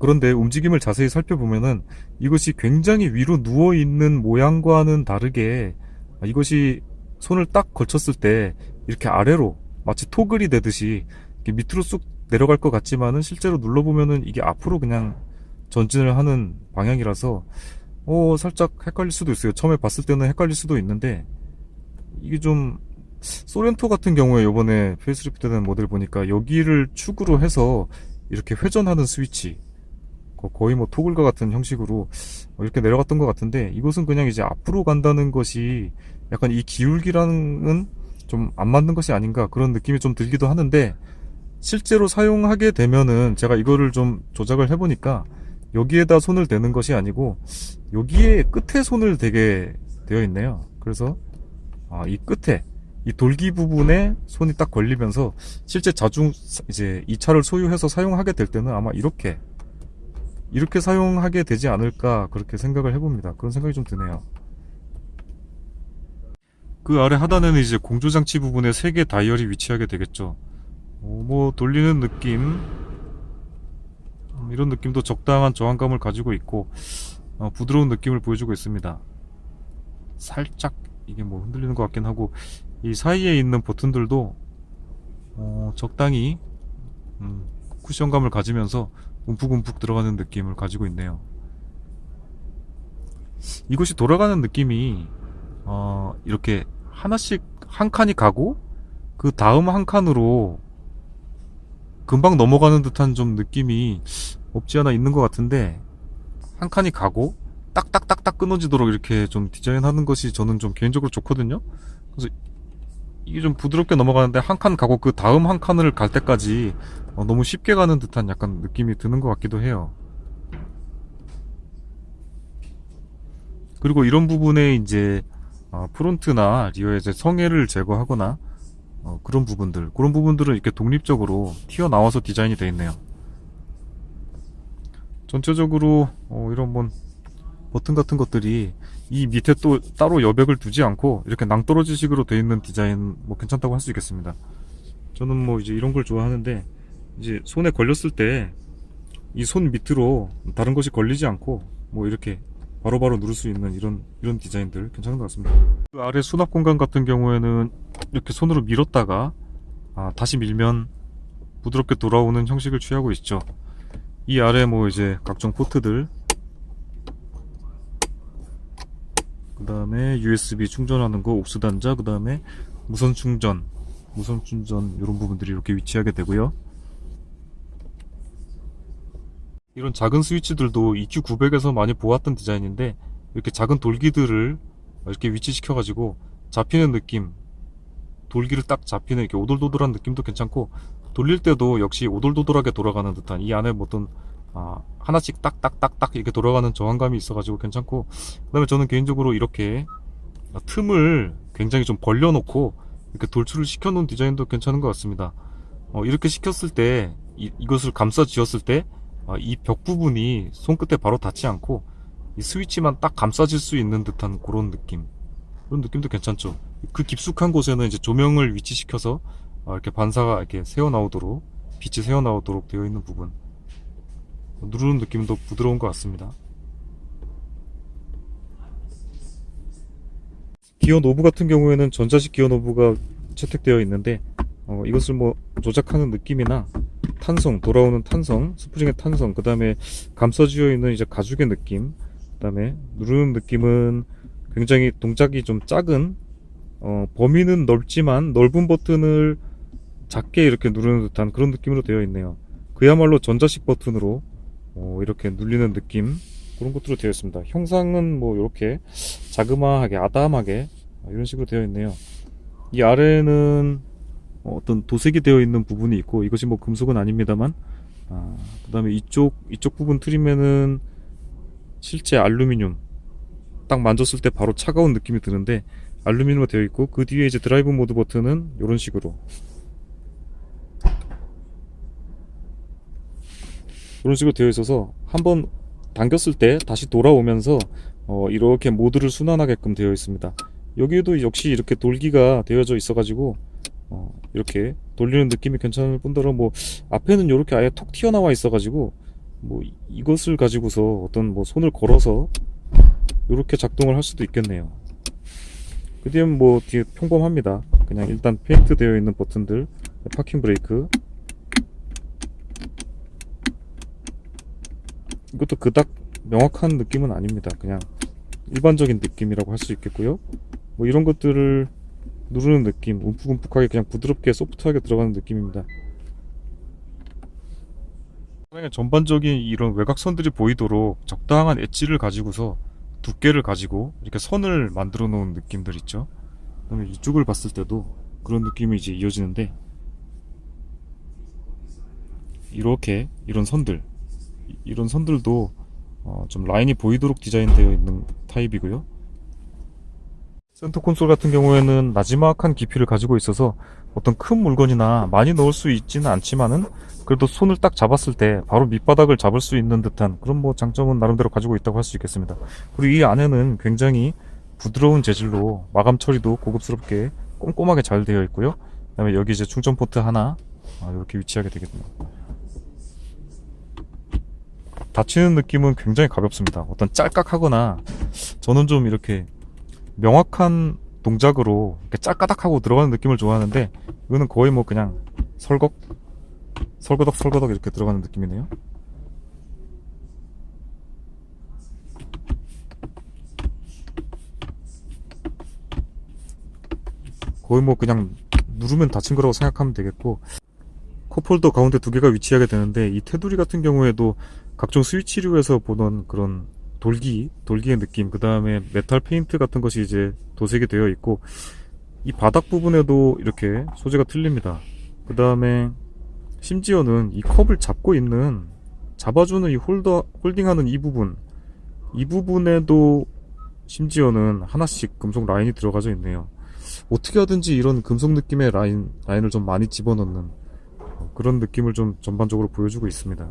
그런데 움직임을 자세히 살펴보면은 이것이 굉장히 위로 누워있는 모양과는 다르게 이것이 손을 딱 걸쳤을 때 이렇게 아래로 마치 토글이 되듯이 이렇게 밑으로 쑥 내려갈 것 같지만은 실제로 눌러보면은 이게 앞으로 그냥 전진을 하는 방향이라서 살짝 헷갈릴 수도 있어요. 처음에 봤을 때는 헷갈릴 수도 있는데, 이게 좀 소렌토 같은 경우에 요번에 페이스리프트 된 모델 보니까 여기를 축으로 해서 이렇게 회전하는 스위치, 거의 뭐 토글과 같은 형식으로 이렇게 내려갔던 것 같은데, 이것은 그냥 이제 앞으로 간다는 것이 약간 이 기울기랑은 좀 안 맞는 것이 아닌가 그런 느낌이 좀 들기도 하는데, 실제로 사용하게 되면은 제가 이거를 좀 조작을 해보니까 여기에다 손을 대는 것이 아니고 여기에 끝에 손을 대게 되어 있네요. 그래서 이 끝에 이 돌기 부분에 손이 딱 걸리면서 실제 이제 이 차를 소유해서 사용하게 될 때는 아마 이렇게 사용하게 되지 않을까 그렇게 생각을 해봅니다. 그런 생각이 좀 드네요. 그 아래 하단에는 이제 공조장치 부분에 3개 다이얼이 위치하게 되겠죠. 뭐 돌리는 느낌, 이런 느낌도 적당한 저항감을 가지고 있고 부드러운 느낌을 보여주고 있습니다. 살짝 이게 뭐 흔들리는 것 같긴 하고, 이 사이에 있는 버튼들도 적당히 쿠션감을 가지면서 움푹움푹 들어가는 느낌을 가지고 있네요. 이것이 돌아가는 느낌이 이렇게 하나씩 한 칸이 가고 그 다음 한 칸으로 금방 넘어가는 듯한 좀 느낌이 없지 않아 있는 것 같은데, 한 칸이 가고 딱딱딱딱 끊어지도록 이렇게 좀 디자인하는 것이 저는 좀 개인적으로 좋거든요. 그래서 이게 좀 부드럽게 넘어가는데 한 칸 가고 그 다음 한 칸을 갈 때까지 너무 쉽게 가는 듯한 약간 느낌이 드는 것 같기도 해요. 그리고 이런 부분에 이제 프론트나 리어에 이제 성에를 제거하거나 그런 부분들은 이렇게 독립적으로 튀어나와서 디자인이 되어 있네요. 전체적으로 이런 버튼 같은 것들이 이 밑에 또 따로 여백을 두지 않고 이렇게 낭떠러지식으로 되어 있는 디자인 뭐 괜찮다고 할 수 있겠습니다. 저는 뭐 이제 이런 걸 좋아하는데, 이제 손에 걸렸을 때 이 손 밑으로 다른 것이 걸리지 않고 뭐 이렇게 바로바로 누를 수 있는 이런 디자인들 괜찮은 것 같습니다. 그 아래 수납 공간 같은 경우에는 이렇게 손으로 밀었다가 다시 밀면 부드럽게 돌아오는 형식을 취하고 있죠. 이 아래 뭐 이제 각종 포트들, 그 다음에 USB 충전하는 거, 옥스 단자, 그 다음에 무선 충전 이런 부분들이 이렇게 위치하게 되고요. 이런 작은 스위치들도 EQ900에서 많이 보았던 디자인인데, 이렇게 작은 돌기들을 이렇게 위치시켜 가지고 잡히는 느낌, 돌기를 딱 잡히는 이렇게 오돌도돌한 느낌도 괜찮고, 돌릴 때도 역시 오돌도돌하게 돌아가는 듯한, 이 안에 뭐 어떤 하나씩 딱딱딱딱 이렇게 돌아가는 저항감이 있어가지고 괜찮고, 그 다음에 저는 개인적으로 이렇게 틈을 굉장히 좀 벌려놓고 이렇게 돌출을 시켜놓은 디자인도 괜찮은 것 같습니다. 이렇게 시켰을 때 이것을 감싸 쥐었을 때 이 벽 부분이 손끝에 바로 닿지 않고 이 스위치만 딱 감싸질 수 있는 듯한 그런 느낌도 괜찮죠. 그 깊숙한 곳에는 이제 조명을 위치시켜서 이렇게 반사가 이렇게 새어나오도록, 빛이 새어나오도록 되어 있는 부분, 누르는 느낌도 부드러운 것 같습니다. 기어 노브 같은 경우에는 전자식 기어 노브가 채택되어 있는데 이것을 뭐 조작하는 느낌이나 탄성, 돌아오는 탄성, 스프링의 탄성, 그 다음에 감싸지어 있는 이제 가죽의 느낌, 그 다음에 누르는 느낌은 굉장히 동작이 좀 작은, 범위는 넓지만 넓은 버튼을 작게 이렇게 누르는 듯한 그런 느낌으로 되어 있네요. 그야말로 전자식 버튼으로 이렇게 눌리는 느낌, 그런 것들로 되어 있습니다. 형상은 뭐 이렇게 자그마하게 아담하게 이런 식으로 되어 있네요. 이 아래는 어떤 도색이 되어 있는 부분이 있고, 이것이 뭐 금속은 아닙니다만, 그 다음에 이쪽 부분 트림에는 실제 알루미늄, 딱 만졌을 때 바로 차가운 느낌이 드는데 알루미늄으로 되어 있고, 그 뒤에 이제 드라이브 모드 버튼은 이런 식으로 되어 있어서 한번 당겼을 때 다시 돌아오면서 이렇게 모드를 순환하게끔 되어 있습니다. 여기에도 역시 이렇게 돌기가 되어져 있어 가지고 이렇게 돌리는 느낌이 괜찮을 뿐더러, 뭐 앞에는 이렇게 아예 톡 튀어나와 있어 가지고 뭐 이것을 가지고서 어떤 뭐 손을 걸어서 이렇게 작동을 할 수도 있겠네요. 그 뒤에 뭐 뒤에 평범합니다. 그냥 일단 페인트 되어 있는 버튼들, 파킹 브레이크, 이것도 그닥 명확한 느낌은 아닙니다. 그냥 일반적인 느낌이라고 할 수 있겠고요. 뭐 이런 것들을 누르는 느낌, 움푹움푹하게 그냥 부드럽게 소프트하게 들어가는 느낌입니다. 차량의 전반적인 이런 외곽선들이 보이도록 적당한 엣지를 가지고서 두께를 가지고 이렇게 선을 만들어 놓은 느낌들 있죠. 그다음에 이쪽을 봤을 때도 그런 느낌이 이제 이어지는데, 이렇게 이런 선들도 좀 라인이 보이도록 디자인되어 있는 타입이고요. 센터 콘솔 같은 경우에는 나지막한 깊이를 가지고 있어서 어떤 큰 물건이나 많이 넣을 수 있지는 않지만은, 그래도 손을 딱 잡았을 때 바로 밑바닥을 잡을 수 있는 듯한 그런 뭐 장점은 나름대로 가지고 있다고 할 수 있겠습니다. 그리고 이 안에는 굉장히 부드러운 재질로 마감 처리도 고급스럽게 꼼꼼하게 잘 되어 있고요. 그 다음에 여기 이제 충전 포트 하나 이렇게 위치하게 되겠네요. 닫히는 느낌은 굉장히 가볍습니다. 어떤 짤깍하거나, 저는 좀 이렇게 명확한 동작으로 이렇게 짤까닥하고 들어가는 느낌을 좋아하는데, 이거는 거의 뭐 그냥 설거덕 이렇게 들어가는 느낌이네요. 거의 뭐 그냥 누르면 닫힌 거라고 생각하면 되겠고, 컵홀더 가운데 두 개가 위치하게 되는데, 이 테두리 같은 경우에도 각종 스위치류에서 보던 그런 돌기의 느낌, 그 다음에 메탈 페인트 같은 것이 이제 도색이 되어 있고, 이 바닥 부분에도 이렇게 소재가 틀립니다. 그 다음에 심지어는 이 컵을 잡아주는 이 홀딩하는 이 부분에도 심지어는 하나씩 금속 라인이 들어가져 있네요. 어떻게 하든지 이런 금속 느낌의 라인을 좀 많이 집어넣는 그런 느낌을 좀 전반적으로 보여주고 있습니다.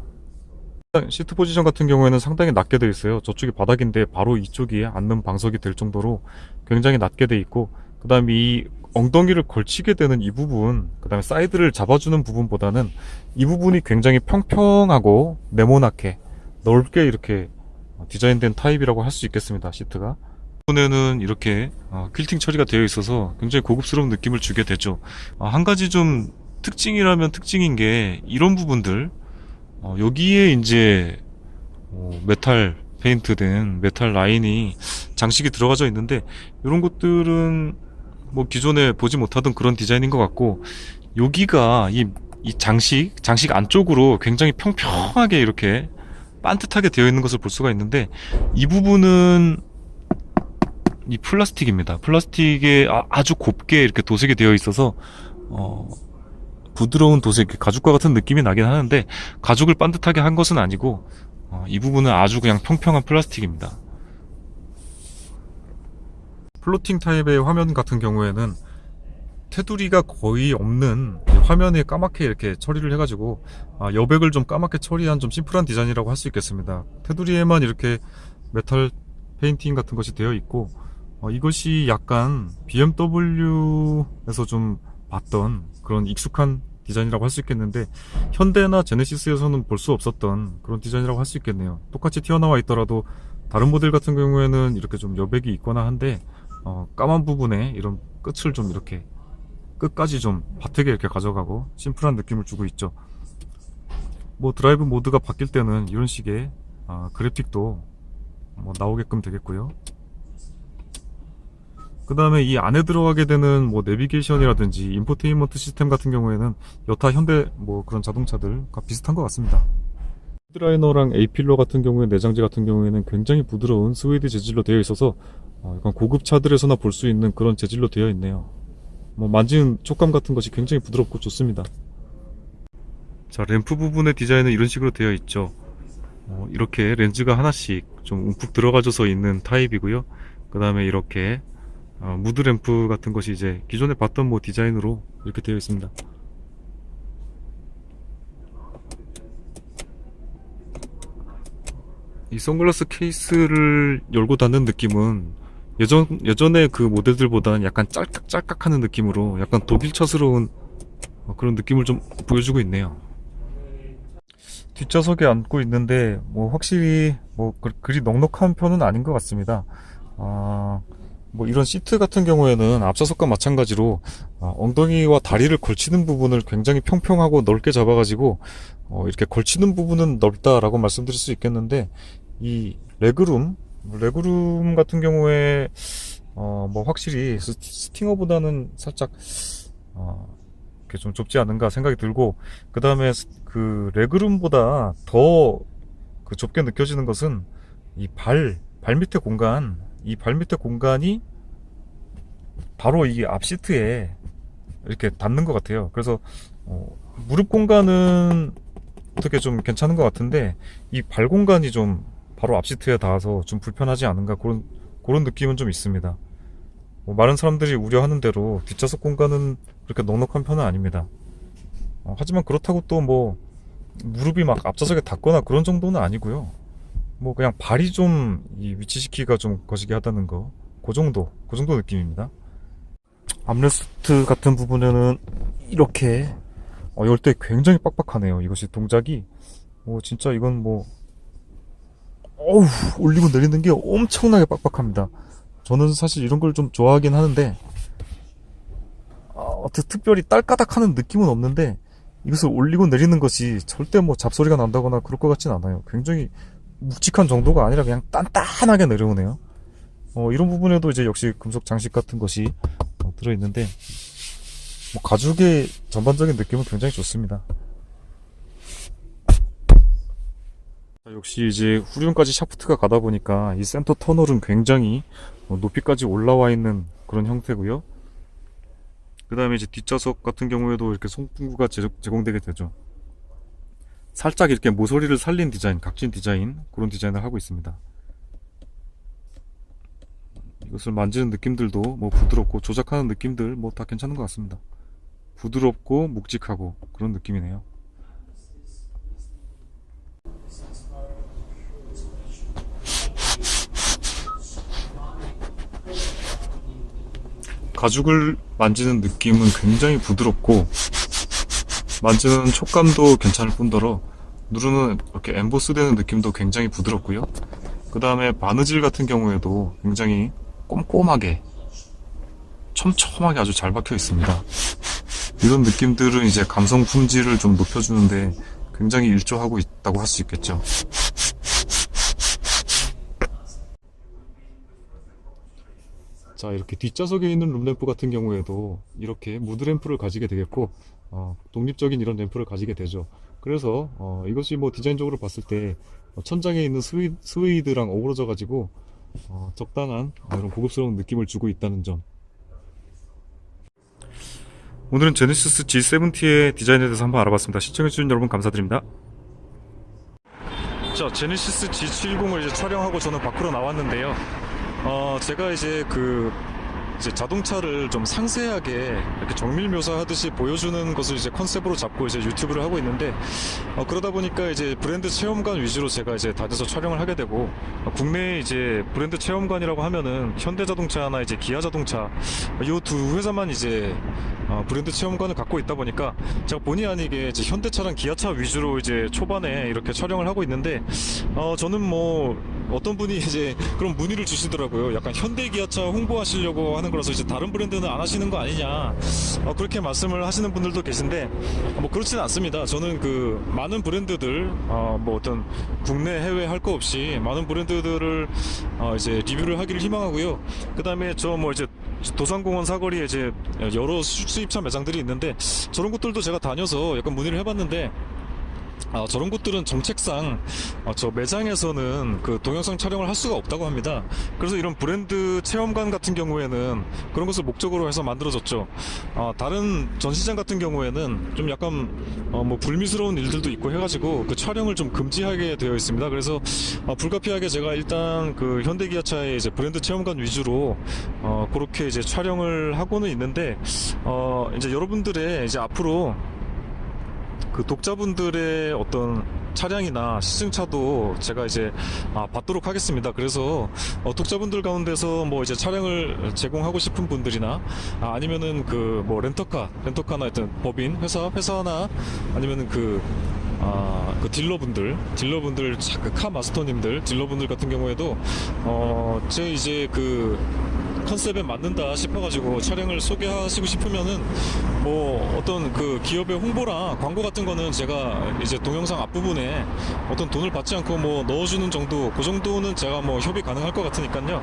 시트 포지션 같은 경우에는 상당히 낮게 되어 있어요. 저쪽이 바닥인데 바로 이쪽이 앉는 방석이 될 정도로 굉장히 낮게 되어 있고, 그 다음에 이 엉덩이를 걸치게 되는 이 부분, 그 다음에 사이드를 잡아주는 부분보다는 이 부분이 굉장히 평평하고 네모나게 넓게 이렇게 디자인된 타입이라고 할 수 있겠습니다. 시트가 이번에는 이렇게 퀼팅 처리가 되어 있어서 굉장히 고급스러운 느낌을 주게 되죠. 한 가지 좀 특징이라면 특징인 게 이런 부분들, 여기에 이제 메탈 페인트된 메탈 라인이 장식이 들어가져 있는데, 이런 것들은 뭐 기존에 보지 못하던 그런 디자인인 것 같고, 여기가 이 장식 안쪽으로 굉장히 평평하게 이렇게 반듯하게 되어 있는 것을 볼 수가 있는데, 이 부분은 이 플라스틱입니다. 플라스틱에 아주 곱게 이렇게 도색이 되어 있어서 부드러운 도색, 가죽과 같은 느낌이 나긴 하는데, 가죽을 반듯하게 한 것은 아니고 이 부분은 아주 그냥 평평한 플라스틱입니다. 플로팅 타입의 화면 같은 경우에는 테두리가 거의 없는 화면에 까맣게 이렇게 처리를 해가지고 여백을 좀 까맣게 처리한 좀 심플한 디자인이라고 할 수 있겠습니다. 테두리에만 이렇게 메탈 페인팅 같은 것이 되어 있고, 이것이 약간 BMW에서 좀 봤던 그런 익숙한 디자인이라고 할 수 있겠는데, 현대나 제네시스에서는 볼 수 없었던 그런 디자인이라고 할 수 있겠네요. 똑같이 튀어나와 있더라도 다른 모델 같은 경우에는 이렇게 좀 여백이 있거나 한데, 까만 부분에 이런 끝을 좀 이렇게 끝까지 좀 바트게 이렇게 가져가고 심플한 느낌을 주고 있죠. 뭐 드라이브 모드가 바뀔 때는 이런 식의 그래픽도 뭐 나오게끔 되겠고요. 그 다음에 이 안에 들어가게 되는 뭐 내비게이션이라든지 인포테인먼트 시스템 같은 경우에는 여타 현대 뭐 그런 자동차들과 비슷한 것 같습니다. 헤드라이너랑 A필러 같은 경우에 내장재 같은 경우에는 굉장히 부드러운 스웨이드 재질로 되어 있어서 약간 고급 차들에서나 볼 수 있는 그런 재질로 되어 있네요. 뭐 만지는 촉감 같은 것이 굉장히 부드럽고 좋습니다. 자, 램프 부분의 디자인은 이런 식으로 되어 있죠. 이렇게 렌즈가 하나씩 좀 움푹 들어가져서 있는 타입이고요. 그 다음에 이렇게 무드 램프 같은 것이 이제 기존에 봤던 뭐 디자인으로 이렇게 되어 있습니다. 이 선글라스 케이스를 열고 닫는 느낌은 예전의 그 모델들보다는 약간 짤깍짤깍 하는 느낌으로 약간 독일차스러운 그런 느낌을 좀 보여주고 있네요. 뒷좌석에 앉고 있는데 뭐 확실히 뭐 그리 넉넉한 편은 아닌 것 같습니다. 뭐 이런 시트 같은 경우에는 앞좌석과 마찬가지로 엉덩이와 다리를 걸치는 부분을 굉장히 평평하고 넓게 잡아가지고 이렇게 걸치는 부분은 넓다라고 말씀드릴 수 있겠는데, 이 레그룸 같은 경우에 뭐 확실히 스팅어보다는 살짝 이렇게 좀 좁지 않은가 생각이 들고, 그 다음에 그 레그룸보다 더 그 좁게 느껴지는 것은 이 발 밑에 공간이 바로 이 앞 시트에 이렇게 닿는 것 같아요. 그래서 무릎 공간은 어떻게 좀 괜찮은 것 같은데, 이 발 공간이 좀 바로 앞 시트에 닿아서 좀 불편하지 않은가, 그런 느낌은 좀 있습니다. 뭐 많은 사람들이 우려하는 대로 뒷좌석 공간은 그렇게 넉넉한 편은 아닙니다. 하지만 그렇다고 또 뭐 무릎이 막 앞좌석에 닿거나 그런 정도는 아니고요. 뭐 그냥 발이 좀 이 위치시키기가 좀 거시기 하다는 거, 그 정도 느낌입니다. 암레스트 같은 부분에는 이렇게 열 때 굉장히 빡빡하네요. 이것이 동작이 진짜 이건 뭐 올리고 내리는 게 엄청나게 빡빡합니다. 저는 사실 이런 걸 좀 좋아하긴 하는데 어떻게 특별히 딸까닥하는 느낌은 없는데, 이것을 올리고 내리는 것이 절대 뭐 잡소리가 난다거나 그럴 것 같진 않아요. 굉장히 묵직한 정도가 아니라 그냥 단단하게 내려오네요. 이런 부분에도 이제 역시 금속 장식 같은 것이 들어있는데, 뭐 가죽의 전반적인 느낌은 굉장히 좋습니다. 역시 이제 후륜까지 샤프트가 가다 보니까 이 센터 터널은 굉장히 높이까지 올라와 있는 그런 형태고요. 그 다음에 이제 뒷좌석 같은 경우에도 이렇게 송풍구가 제공되게 되죠. 살짝 이렇게 모서리를 살린 디자인, 각진 디자인, 그런 디자인을 하고 있습니다. 이것을 만지는 느낌들도 뭐 부드럽고 조작하는 느낌들 뭐 다 괜찮은 것 같습니다. 부드럽고 묵직하고 그런 느낌이네요. 가죽을 만지는 느낌은 굉장히 부드럽고, 만지는 촉감도 괜찮을 뿐더러 누르는 이렇게 엠보스 되는 느낌도 굉장히 부드럽고요. 그 다음에 바느질 같은 경우에도 굉장히 꼼꼼하게 촘촘하게 아주 잘 박혀 있습니다. 이런 느낌들은 이제 감성 품질을 좀 높여주는데 굉장히 일조하고 있다고 할 수 있겠죠. 자, 이렇게 뒷좌석에 있는 룸램프 같은 경우에도 이렇게 무드램프를 가지게 되겠고, 독립적인 이런 램프를 가지게 되죠. 그래서 이것이 뭐 디자인적으로 봤을 때 천장에 있는 스웨이드랑 어우러져 가지고 적당한 이런 고급스러운 느낌을 주고 있다는 점. 오늘은 제네시스 G70의 디자인에 대해서 한번 알아봤습니다. 시청해주신 여러분 감사드립니다. 자, 제네시스 G70을 이제 촬영하고 저는 밖으로 나왔는데요. 제가 이제 이제 자동차를 좀 상세하게 이렇게 정밀 묘사하듯이 보여주는 것을 이제 컨셉으로 잡고 이제 유튜브를 하고 있는데, 그러다 보니까 이제 브랜드 체험관 위주로 제가 이제 다녀서 촬영을 하게 되고, 국내에 이제 브랜드 체험관이라고 하면은 현대자동차나 이제 기아자동차, 이 두 회사만 이제 브랜드 체험관을 갖고 있다 보니까 제가 본의 아니게 이제 현대차랑 기아차 위주로 이제 초반에 이렇게 촬영을 하고 있는데, 저는 뭐 어떤 분이 이제 그런 문의를 주시더라고요. 약간 현대 기아차 홍보하시려고 하는 거라서 이제 다른 브랜드는 안 하시는 거 아니냐, 그렇게 말씀을 하시는 분들도 계신데, 뭐 그렇지는 않습니다. 저는 그 많은 브랜드들, 뭐 어떤 국내 해외 할 거 없이 많은 브랜드들을 이제 리뷰를 하기를 희망하고요. 그 다음에 저 뭐 이제 도산공원 사거리에 이제 여러 수입차 매장들이 있는데, 저런 곳들도 제가 다녀서 약간 문의를 해봤는데, 저런 곳들은 정책상 저 매장에서는 그 동영상 촬영을 할 수가 없다고 합니다. 그래서 이런 브랜드 체험관 같은 경우에는 그런 것을 목적으로 해서 만들어졌죠. 다른 전시장 같은 경우에는 좀 약간 뭐 불미스러운 일들도 있고 해가지고 그 촬영을 좀 금지하게 되어 있습니다. 그래서 불가피하게 제가 일단 그 현대기아차의 이제 브랜드 체험관 위주로 그렇게 이제 촬영을 하고는 있는데, 이제 여러분들의 이제 앞으로 그 독자분들의 어떤 차량이나 시승차도 제가 이제 받도록 하겠습니다. 그래서 독자분들 가운데서 뭐 이제 차량을 제공하고 싶은 분들이나 아니면은 그 뭐 렌터카나 하여튼 법인 회사나 아니면은 그 딜러분들, 그 카 마스터님들, 딜러분들 같은 경우에도 제 이제 그 컨셉에 맞는다 싶어가지고 차량을 소개하시고 싶으면은 뭐 어떤 그 기업의 홍보랑 광고 같은 거는 제가 이제 동영상 앞부분에 어떤 돈을 받지 않고 뭐 넣어주는 정도, 그 정도는 제가 뭐 협의 가능할 것 같으니까요.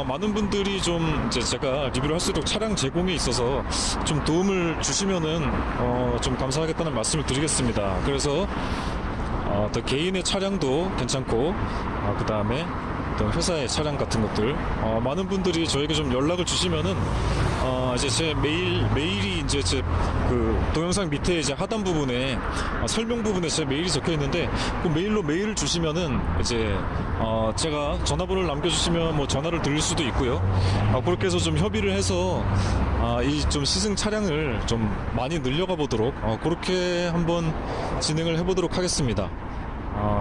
많은 분들이 좀 이제 제가 리뷰를 할 수 있도록 차량 제공에 있어서 좀 도움을 주시면은 좀 감사하겠다는 말씀을 드리겠습니다. 그래서 또 개인의 차량도 괜찮고, 그 다음에 어떤 회사의 차량 같은 것들, 많은 분들이 저에게 좀 연락을 주시면은 이제 제 메일이 이제 제 그 동영상 밑에 이제 하단 부분에 설명 부분에 제 메일이 적혀 있는데, 그 메일을 주시면은 이제 제가 전화번호를 남겨주시면 뭐 전화를 드릴 수도 있고요. 그렇게 해서 좀 협의를 해서 이 좀 시승 차량을 좀 많이 늘려가 보도록 그렇게 한번 진행을 해보도록 하겠습니다.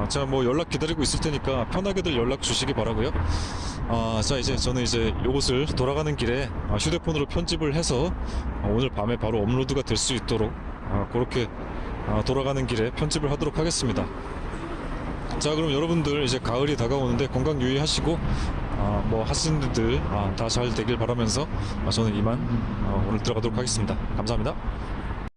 제가 뭐 연락 기다리고 있을 테니까 편하게들 연락 주시기 바라고요. 자, 이제 저는 이제 요것을 돌아가는 길에 휴대폰으로 편집을 해서 오늘 밤에 바로 업로드가 될 수 있도록 그렇게 돌아가는 길에 편집을 하도록 하겠습니다. 자, 그럼 여러분들 이제 가을이 다가오는데 건강 유의하시고 뭐 하시는 일들 다 잘 되길 바라면서 저는 이만 오늘 들어가도록 하겠습니다. 감사합니다.